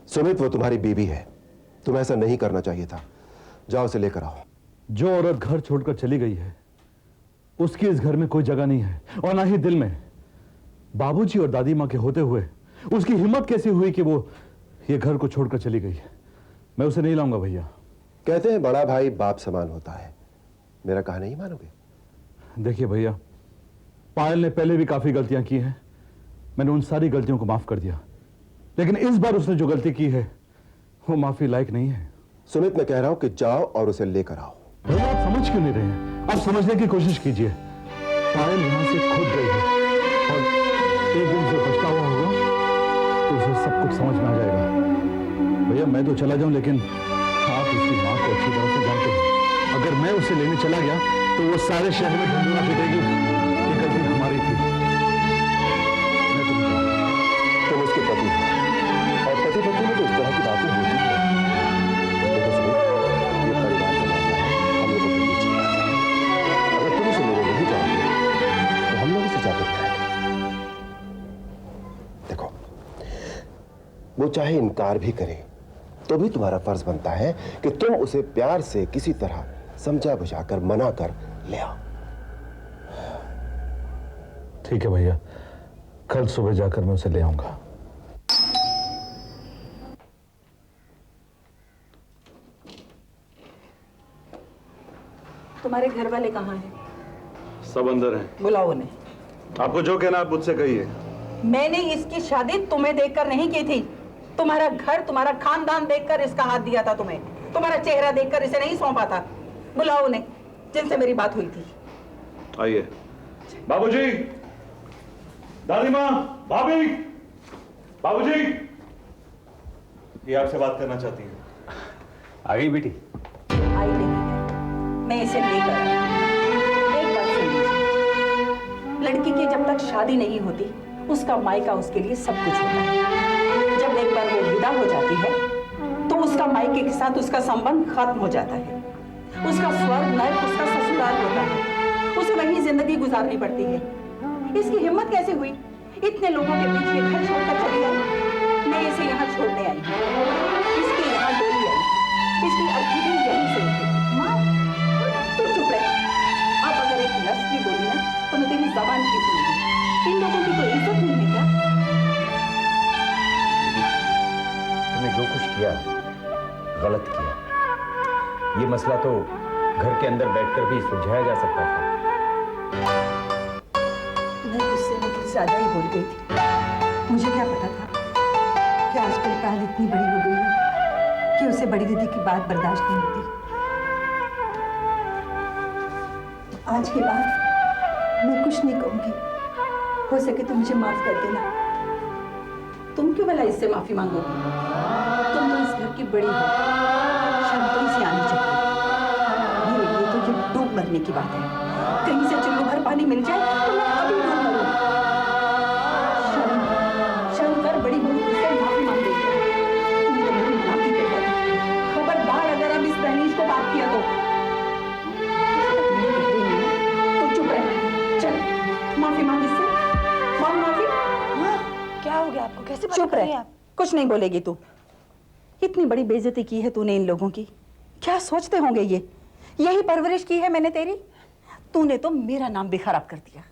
सुमित, वो तुम्हारी बीवी है, तुम्हें ऐसा नहीं करना चाहिए था। जाओ उसे लेकर आओ। जो औरत घर छोड़कर चली गई है उसकी इस घर में कोई जगह नहीं है, और ना ही दिल में। बाबूजी और दादी मां के होते हुए उसकी हिम्मत कैसी हुई कि वो ये घर को छोड़कर चली गई? मैं उसे नहीं लाऊंगा भैया। कहते हैं बड़ा भाई बाप समान होता है, मेरा कहा नहीं मानोगे? देखिए भैया, पायल ने पहले भी काफी गलतियां की हैं, मैंने उन सारी गलतियों को माफ कर दिया, लेकिन इस बार उसने जो गलती की है वो माफी लायक नहीं है। सुमित, मैं कह रहा हूं कि जाओ और उसे लेकर आओ। भैया आप समझ क्यों नहीं रहे हैं? आप समझने की कोशिश कीजिए। पायल यहां से खुद गई है और एक दिन से पछतावा होगा तो उसे सब कुछ समझ में आ जाएगा। भैया मैं तो चला जाऊं, लेकिन आप उसकी मां को अच्छी तरह से जानते हैं। अगर मैं उसे लेने चला गया तो वो सारे शहर में ढंढूरा पीटेगी कि गलती हमारी थी। मैं तुम उसके पति हो, और पति पत्नी में तो इस तरह की बातें होती हैं। देखो सुमित, ये परिवार का मामला है, हम लोगों के बीच की बात है। अगर तुम उसे लेने नहीं जाओगे तो हम लोग उसे जाकर खाएंगे। देखो, वो चाहे इनकार भी करे तो भी तुम्हारा फर्ज बनता है कि तुम उसे प्यार से किसी तरह समझा बुझाकर मना कर ले आओ। ठीक है भैया, कल सुबह जाकर मैं उसे ले आऊंगा। तुम्हारे घर वाले कहाँ हैं? सब अंदर हैं। बुलाओ उन्हें। आपको जो कहना आप मुझसे कहिए। मैंने इसकी शादी तुम्हें देखकर नहीं की थी। तुम्हारा घर, तुम्हारा खानदान देखकर इसका हाथ दिया था तुम्हें। तुम्हारा चेहरा देखकर इसे नहीं सौंपा था। बुलाओ उन्हें जिनसे मेरी बात हुई थी। आइए। बाबूजी, दादी माँ, भाभी, बाबूजी, ये आपसे बात करना चाहती हैं। आ गई बेटी? आई नहीं है, मैं इसे लेकर आई। एक बात सुन लीजिए, लड़की की जब तक शादी नहीं होती उसका मायका उसके लिए सब कुछ होता है। जब एक बार वो विदा हो जाती है तो उसका मायके के साथ उसका संबंध खत्म हो जाता है। उसका स्वर्ग नर्क उसका ससुराल होता है। उसे वहीं जिंदगी गुजारनी पड़ती है। इसकी हिम्मत कैसे हुई इतने लोगों के बीच ये घर छोड़कर चली आई? मैं इसे यहाँ छोड़ने आई हूँ। इसके यहाँ डोली आई, इसकी अर्थी भी यहीं से उठी। माँ, तू चुप रह। अब अगर एक लफ्ज़ भी बोली ना तो मैं तेरी ज़बान खींच लूंगी। इन लोगों की कोई इज्जत नहीं है क्या? तुमने जो कुछ किया गलत किया। ये मसला तो घर के अंदर बैठकर भी सुलझाया जा सकता था। मैं गुस्से में कुछ ज्यादा ही बोल गई थी। मुझे क्या पता था कि आजकल पायल इतनी बड़ी हो गई है कि उसे बड़ी दीदी की बात बर्दाश्त नहीं होती। आज के बाद मैं कुछ नहीं कहूंगी। हो सके तो मुझे माफ कर देना। तुम क्यों भला इससे माफी मांगोगी? तुम तो इस घर की बड़ी हो, शर्म तो इसे आनी चाहिए। मेरे लिए तो ये डूब मरने की बात है। कहीं से चुल्लू भर पानी मिल जाए तो मैं अभी डूब मरूं। शर्म कर, बड़ी बहू मुझसे माफी मांग रही है। तुमने मेरी माफी करवा दी। खबरदार अगर अब इस दहलीज को बात किया तो चुप रह। चल माफी मांग इससे। मांग माफी। क्या हो गया आपको? कैसे बात चुप कर रही हैं रह, आप? कुछ नहीं बोलेगी तू। इतनी बड़ी बेइज्जती की है तूने इन लोगों की। क्या सोचते होंगे ये? यही परवरिश की है मैंने तेरी। तूने तो मेरा नाम भी खराब कर दिया।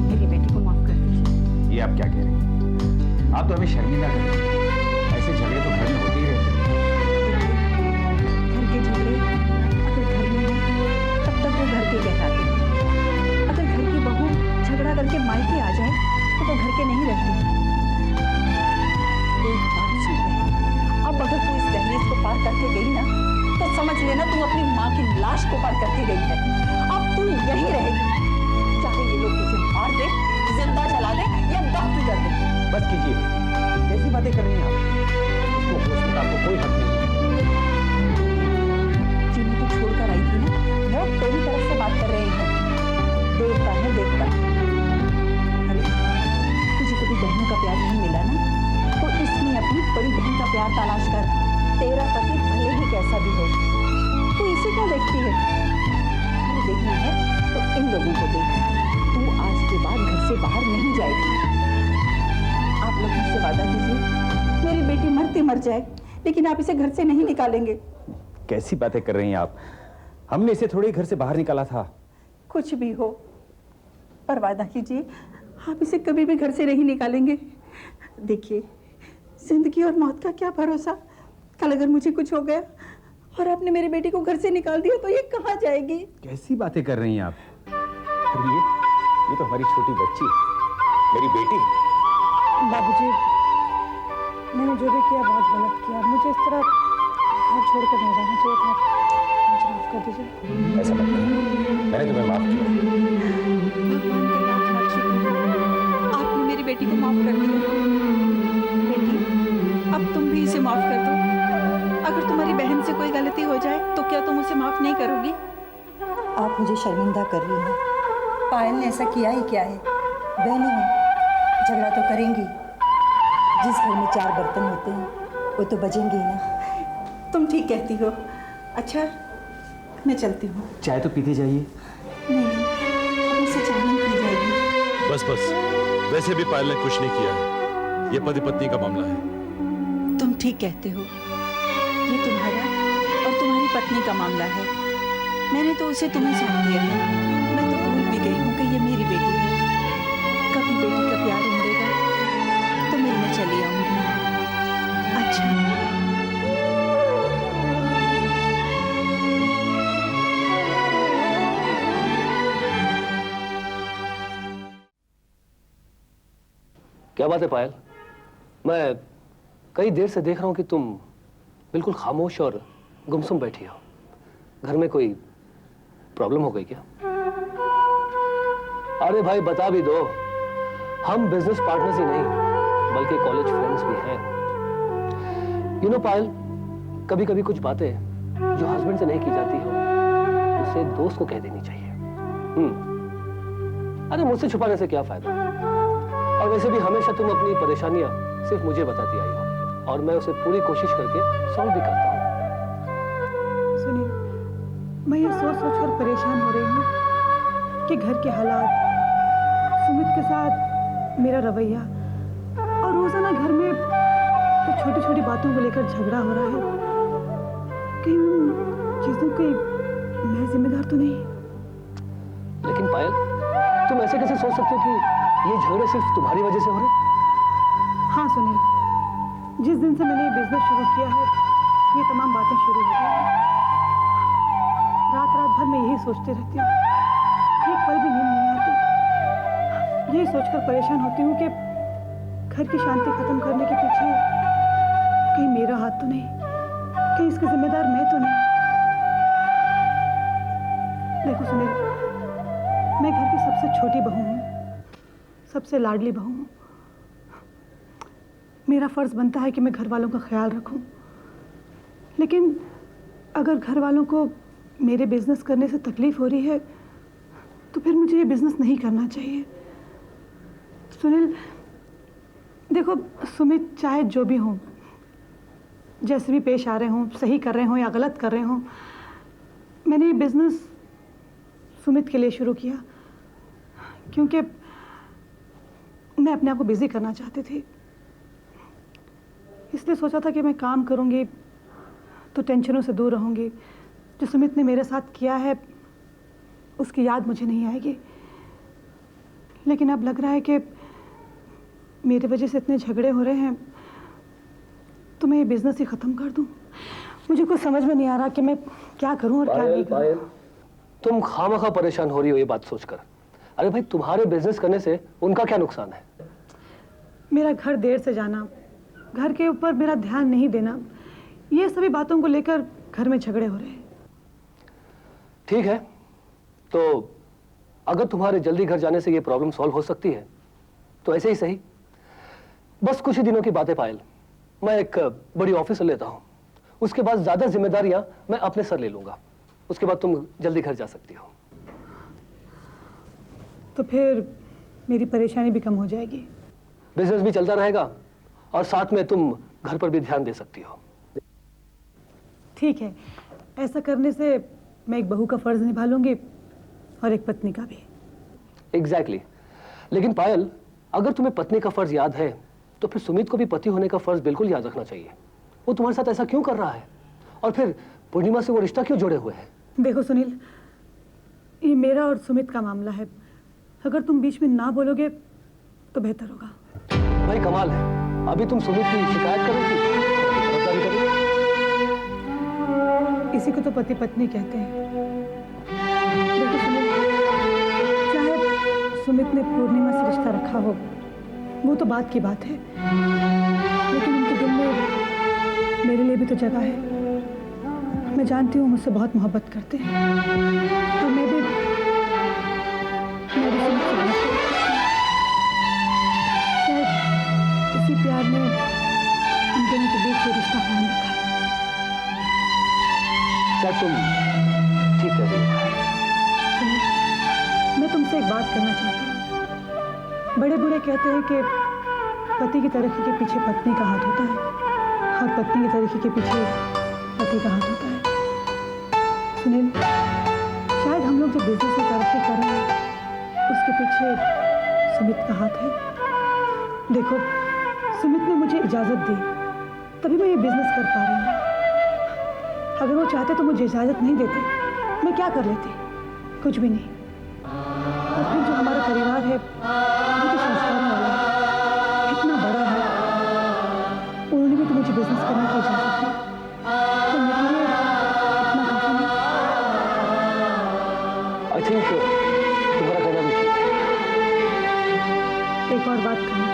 मेरी बेटी को माफ कर दीजिए। ये आप क्या कह रही हैं? आप तो हमें शर्मिंदा कर रही हैं। ऐसे झगड़े तो घर में होते ही रहते हैं। घर के झगड़े अगर घर में हो तब तक वो घर के कहलाते हैं। अगर घर की बहू झगड़ा करके मायके आ जाए तो वो घर के नहीं रहते। एक बात सुन ले, अब अगर तू इस दहलीज को पार करके गई ना तो समझ लेना तू अपनी माँ की लाश को पार करके गई है। अब तू यहीं रहेगी, चाहे ये लोग तुझे मार दे, जिंदा जला दे या दफ्न कर दे। बस कीजिए, कैसी बातें कर रही हैं आप? इसको होश में आपको कोई हक नहीं है। जिन्हें तू छोड़कर आई थी ना, वो तेरी तरफ से बात कर रहे हैं। देवता है देवता। अरे तुझे कभी बहनों का प्यार नहीं मिला ना, तो इसमें अपनी बड़ी बहन का प्यार तलाश कर। तेरा पति भले ही कैसा भी हो, तू इसे क्यों देखती है? अरे देखना है तो इन लोगों को देख। तू आज के बाद घर से बाहर नहीं जाएगी। आप लोग मुझसे वादा बेटी मरते मर जाए, लेकिन आप इसे घर से नहीं निकालेंगे। कैसी बातें कर रही हैं आप? हमने इसे थोड़ी घर से बाहर निकाला था। कुछ भी हो, पर वादा कीजिए आप इसे कभी भी घर से नहीं निकालेंगे। देखिए, जिंदगी और मौत का क्या भरोसा। कल अगर मुझे कुछ हो गया और आपने मेरी बेटी को घर से निकाल दिया तो ये कहाँ जाएगी? कैसी बातें कर रही हैं आप? और ये तो हमारी छोटी बच्ची, मेरी बेटी। बाबूजी, मैंने जो भी किया बहुत गलत किया। मुझे इस तरह घर छोड़कर नहीं जाना चाहिए था। मुझे माफ कर दीजिए। ऐसा मत करो, मैंने तुम्हें माफ किया। भगवान का लाख लाख शुक्र, आपने मेरी बेटी को माफ कर दिया। बेटी, अब तुम भी इसे माफ कर दो। अगर तुम्हारी बहन से कोई गलती हो जाए तो क्या तुम उसे माफ नहीं करोगी? आप मुझे शर्मिंदा कर रही हैं। पायल ने ऐसा किया ही क्या है? बहनें हैं, झगड़ा तो करेंगी। जिस घर में 4 बर्तन होते हैं वो तो बजेंगे ही ना। तुम ठीक कहती हो। अच्छा, मैं चलती हूँ। चाय तो पीते जाइए। नहीं, अब मुझसे चाय नहीं पी जाएगी। बस बस, वैसे भी पायल ने कुछ नहीं किया है। ये पति पत्नी का मामला है। तुम ठीक कहते हो, ये तुम्हारा और तुम्हारी पत्नी का मामला है। मैंने तो उसे तुम्हें सौंप दिया है। मैं तो भूल भी गई हूँ कि ये मेरी बेटी है। कभी बेटी का प्यार उमड़ेगा तो मिलने चली आऊंगी। अच्छा, क्या बात है पायल? मैं कई देर से देख रहा हूं कि तुम बिल्कुल खामोश और गुमसुम बैठी हो। घर में कोई प्रॉब्लम हो गई क्या? अरे भाई बता भी दो, हम बिजनेस पार्टनर्स ही नहीं बल्कि कॉलेज फ्रेंड्स भी हैं। यू नो पायल, कभी कभी कुछ बातें जो हस्बैंड से नहीं की जाती हो उसे दोस्त को कह देनी चाहिए। अरे मुझसे छुपाने से क्या फायदा? और वैसे भी हमेशा तुम अपनी परेशानियां सिर्फ मुझे बताती आई हो और मैं उसे पूरी कोशिश करके सॉल्व भी करता हूँ। सुनिए, मैं ये सोच सोच कर परेशान हो रही हूँ कि घर के हालात, सुमित के साथ मेरा रवैया और रोजाना घर में तो छोटी छोटी बातों को लेकर झगड़ा हो रहा है। कहीं उन चीजों की मैं जिम्मेदार तो नहीं? लेकिन पायल, तुम ऐसे कैसे सोच सकते हो कि ये झगड़े सिर्फ तुम्हारी वजह से हो रहे? हाँ सुनील, जिस दिन से मैंने ये बिजनेस शुरू किया है ये तमाम बातें शुरू हो गई हैं। रात रात भर मैं यही सोचती रहती हूँ, एक पल भी नींद नहीं आती। यही सोचकर परेशान होती हूँ कि घर की शांति खत्म करने के पीछे कहीं मेरा हाथ तो नहीं, कहीं इसका जिम्मेदार मैं तो नहीं। देखो सुनील, मैं घर की सबसे छोटी बहू हूँ, सबसे लाडली बहू हूँ। मेरा फर्ज बनता है कि मैं घर वालों का ख्याल रखूं। लेकिन अगर घर वालों को मेरे बिजनेस करने से तकलीफ हो रही है तो फिर मुझे ये बिजनेस नहीं करना चाहिए। सुनील देखो, सुमित चाहे जो भी हो, जैसे भी पेश आ रहे हों, सही कर रहे हों या गलत कर रहे हों, मैंने ये बिजनेस सुमित के लिए शुरू किया क्योंकि मैं अपने आप को बिजी करना चाहती थी। इसलिए सोचा था कि मैं काम करूंगी तो टेंशनों से दूर रहूंगी। जो सुमित ने मेरे साथ किया है उसकी याद मुझे नहीं आएगी। लेकिन अब लग रहा है कि मेरी वजह से इतने झगड़े हो रहे हैं तो मैं ये बिजनेस ही ख़त्म कर दूं। मुझे कुछ समझ में नहीं आ रहा कि मैं क्या करूं और क्या नहीं करूं। तुम खामखा परेशान हो रही हो ये बात सोचकर। अरे भाई, तुम्हारे बिजनेस करने से उनका क्या नुकसान है? मेरा घर देर से जाना, घर के ऊपर मेरा ध्यान नहीं देना, ये सभी बातों को लेकर घर में झगड़े हो रहे हैं। ठीक है, तो अगर तुम्हारे जल्दी घर जाने से ये प्रॉब्लम सॉल्व हो सकती है तो ऐसे ही सही। बस कुछ ही दिनों की बातें पायल, मैं एक बड़ी ऑफिस लेता हूँ, उसके बाद ज्यादा जिम्मेदारियां मैं अपने सर ले लूंगा। उसके बाद तुम जल्दी घर जा सकती हो। तो फिर मेरी परेशानी भी कम हो जाएगी। बिजनेस भी चलता रहेगा और साथ में तुम घर पर भी ध्यान दे सकती हो। ठीक है, ऐसा करने से मैं एक बहू का फर्ज निभा लूंगी और एक पत्नी का भी। एग्जैक्टली। लेकिन पायल, अगर तुम्हें पत्नी का फर्ज याद है तो फिर सुमित को भी पति होने का फर्ज बिल्कुल याद रखना चाहिए। वो तुम्हारे साथ ऐसा क्यों कर रहा है, और फिर पूर्णिमा से वो रिश्ता क्यों जुड़े हुए हैं? देखो सुनील, ये मेरा और सुमित का मामला है। अगर तुम बीच में ना बोलोगे तो बेहतर होगा। भाई कमाल है, अभी तुम सुमित की शिकायत करोगी? गिरफ्तारी करोगी? इसी को तो पति पत्नी कहते हैं। देखो सुनील, चाहे सुमित ने पूर्णिमा से रिश्ता रखा हो, वो तो बात की बात है, लेकिन उनके दिल में मेरे लिए भी तो जगह है। मैं जानती हूँ मुझसे बहुत मोहब्बत करते हैं, और मैं भी सुमित से बात करती हूँ। शायद इसी प्यार ने हम दोनों के बीच ये रिश्ता कायम रखा है। शायद तुम ठीक कह रही हो। सुनिए, मैं तुमसे एक बात करना चाहती हूँ। बड़े बूढ़े कहते हैं कि पति की तरक्की के पीछे पत्नी का हाथ होता है, और पत्नी की तरक्की के पीछे पति का हाथ होता है। सुनील, शायद हम लोग जो बिजनेस में तरक्की कर रहे हैं, उसके पीछे सुमित का हाथ है। देखो, सुमित ने मुझे इजाज़त दी, तभी मैं ये बिजनेस कर पा रही हूँ। अगर वो चाहते तो मुझे इजाज़त नहीं देते, मैं क्या कर लेती? कुछ भी नहीं। और फिर जो हमारा परिवार है, वो तो संस्कारों वाला है, इतना बड़ा है। उन्होंने भी तो मुझे बिजनेस करने की इजाज़त दी, तो मेरे लिए इतना काफी नहीं। आई थिंक तुम्हारा कहना भी ठीक है। एक और बात कहूँ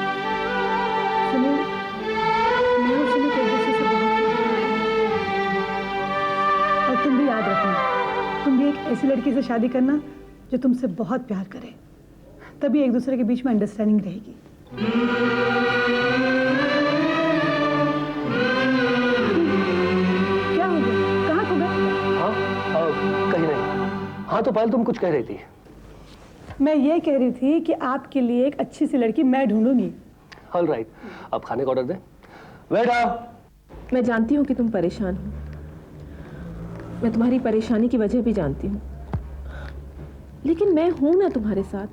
सुनील, मैं और सुमित एक दूसरे से बहुत प्यार करते हैं। और तुम भी याद रखना, तुम भी एक ऐसी लड़की से शादी करना जो तुमसे बहुत प्यार करे, तभी एक दूसरे के बीच में अंडरस्टैंडिंग रहेगी। क्या हो गया, कहाँ खो गए? हाँ, कहीं नहीं। हाँ तो पायल, तुम कुछ कह रही थी। मैं ये कह रही थी कि आपके लिए एक अच्छी सी लड़की मैं ढूंढूंगी। ऑल राइट, अब खाने का ऑर्डर दे। वेटर। मैं जानती हूँ कि तुम परेशान हो, मैं तुम्हारी परेशानी की वजह भी जानती हूँ, लेकिन मैं हूं ना तुम्हारे साथ।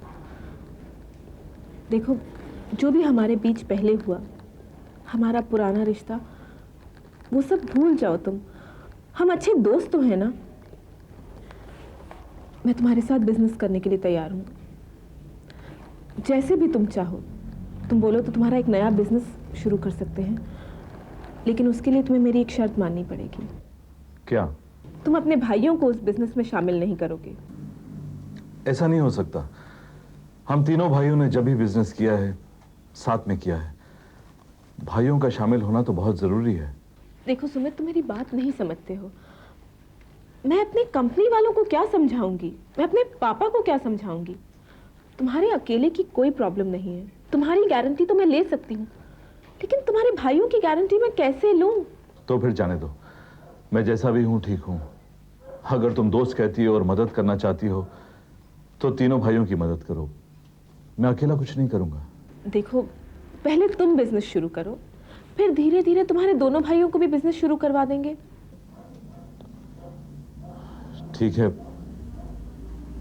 देखो, जो भी हमारे बीच पहले हुआ, हमारा पुराना रिश्ता, वो सब भूल जाओ तुम। हम अच्छे दोस्त तो हैं ना। मैं तुम्हारे साथ बिजनेस करने के लिए तैयार हूँ, जैसे भी तुम चाहो। तुम बोलो तो तुम्हारा एक नया बिजनेस शुरू कर सकते हैं, लेकिन उसके लिए तुम्हें मेरी एक शर्त माननी पड़ेगी। क्या? तुम अपने भाइयों को उस बिजनेस में शामिल नहीं करोगे। ऐसा नहीं हो सकता। हम तीनों भाइयों ने जब भी बिजनेस किया है, साथ में किया है। भाइयों का शामिल होना तो बहुत जरूरी है। देखो सुमित, तुम मेरी बात नहीं समझते हो। मैं अपनी कंपनी वालों को क्या समझाऊंगी, मैं अपने पापा को क्या समझाऊंगी? तुम्हारे अकेले की कोई प्रॉब्लम नहीं है। तुम्हारी गारंटी तो मैं ले सकती हूँ, लेकिन तुम्हारे भाइयों की गारंटी मैं कैसे लूं? तो फिर जाने दो, मैं जैसा भी हूं ठीक हूं। अगर तुम दोस्त कहती हो और मदद करना चाहती हो तो तीनों भाइयों की मदद करो, मैं अकेला कुछ नहीं करूंगा। देखो, पहले तुम बिजनेस शुरू करो, फिर धीरे धीरे तुम्हारे दोनों भाइयों को भी बिजनेस शुरू करवा देंगे। ठीक है,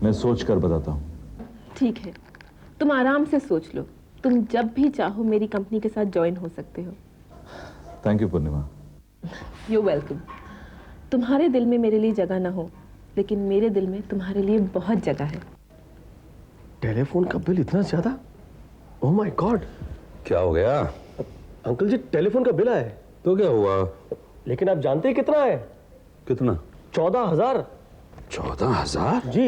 मैं सोच कर बताता हूं। ठीक है, तुम आराम से सोच लो। तुम जब भी चाहो मेरी कंपनी के साथ ज्वाइन हो सकते हो। Thank you Purnima. You welcome. तुम्हारे दिल में मेरे लिए जगह ना हो, लेकिन मेरे दिल में तुम्हारे लिए बहुत जगह है। टेलीफोन का बिल इतना ज्यादा? Oh my God. क्या हो गया? अंकल जी, टेलीफोन का बिल है। तो क्या हुआ? लेकिन आप जानते हैं कितना है? कितना? 14,000। 14,000? जी।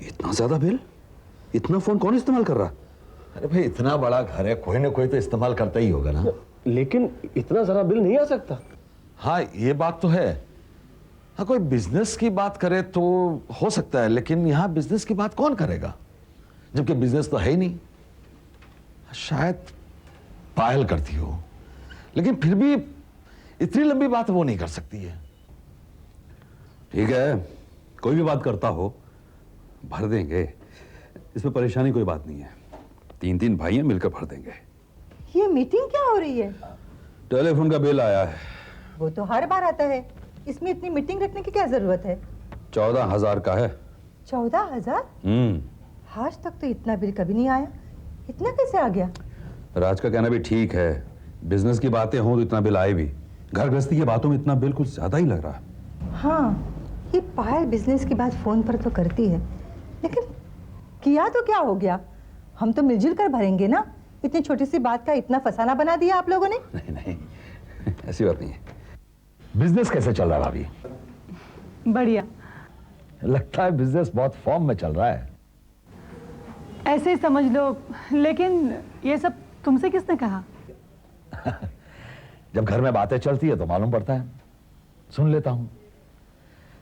इतना ज्यादा बिल? इतना फोन कौन इस्तेमाल कर रहा? अरे भाई, इतना बड़ा घर है, कोई ना कोई तो इस्तेमाल करता ही होगा ना। लेकिन इतना ज्यादा बिल नहीं आ सकता। हाँ, ये बात तो है। हाँ, कोई बिजनेस की बात करे तो हो सकता है, लेकिन यहाँ बिजनेस की बात कौन करेगा, जबकि बिजनेस तो है ही नहीं। शायद पायल करती हो, लेकिन फिर भी इतनी लंबी बात वो नहीं कर सकती है। ठीक है, कोई भी बात करता हो भर देंगे, इसमें परेशानी कोई बात नहीं है। 3 भाई हैं, मिलकर भर देंगे। ये मीटिंग क्या हो रही है? टेलीफोन का बिल आया है। वो तो हर बार आता है, इसमें इतनी मीटिंग रखने की क्या जरूरत है? 14,000 का है। 14,000? आज तक तो इतना बिल कभी नहीं आया, इतना कैसे आ गया? राज का कहना भी ठीक है, बिजनेस की बातें हों तो इतना बिल आए भी, घर गृहस्थी की बातों में इतना बिल कुछ ज्यादा ही लग रहा है। हाँ, ये पायल बिजनेस की बात फोन पर तो करती है, लेकिन किया तो क्या हो गया? हम तो मिलजुल कर भरेंगे ना। इतनी छोटी सी बात का इतना फसाना बना दिया आप लोगों ने। नहीं नहीं, ऐसी बात नहीं है। बिजनेस कैसे चल रहा है भाभी? बढ़िया। लगता है बिजनेस बहुत फॉर्म में चल रहा है। ऐसे ही समझ लो, लेकिन ये सब तुमसे किसने कहा? जब घर में बातें चलती है तो मालूम पड़ता है, सुन लेता हूं।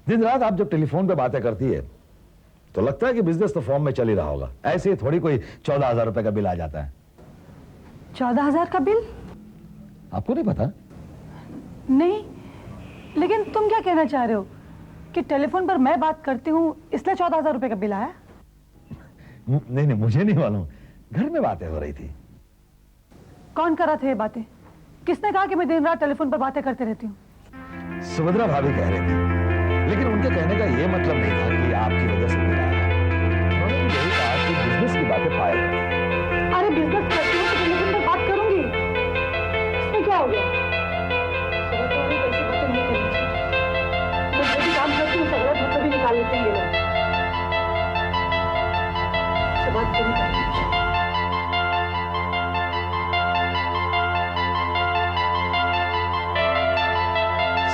दिन रात आप जब टेलीफोन पे बातें करती है तो लगता है कि बिजनेस तो फॉर्म में चल ही रहा होगा। ऐसे ही थोड़ी कोई 14,000 रुपए का बिल आ जाता है। 14,000 का बिल? आपको नहीं पता? नहीं, लेकिन तुम क्या कहना चाह रहे हो कि टेलीफोन पर मैं बात करती हूँ इसलिए 14,000 रुपए का बिल आया? नहीं नहीं, मुझे नहीं मालूम, घर में बातें हो रही थी। कौन कर रहा था ये बातें? किसने कहा कि मैं दिन रात टेलीफोन पर बातें करते रहती हूँ? सुभद्रा भाभी कह रही थी, लेकिन उनके कहने का यह मतलब नहीं था कि आपकी वजह से बिल आया। उन्होंने यही कहा कि बिजनेस की बातें पायल। अरे बिजनेस करती हूँ तो टेलीफोन पर बात करूंगी, इसमें क्या हो गया? सुभद्रा भाभी ऐसी बातें नहीं करनी चाहिए। मैं जो भी काम करती हूँ सब गलत मतलब ही निकाल लेते हैं ये लोग। इससे बात क्यों नहीं करनी चाहिए?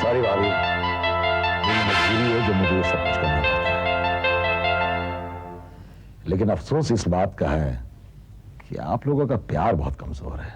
सॉरी भाभी, मेरी मजबूरी है जो मुझे ये सब कुछ करना पड़ता है। लेकिन अफसोस इस बात का है कि आप लोगों का प्यार बहुत कमजोर है।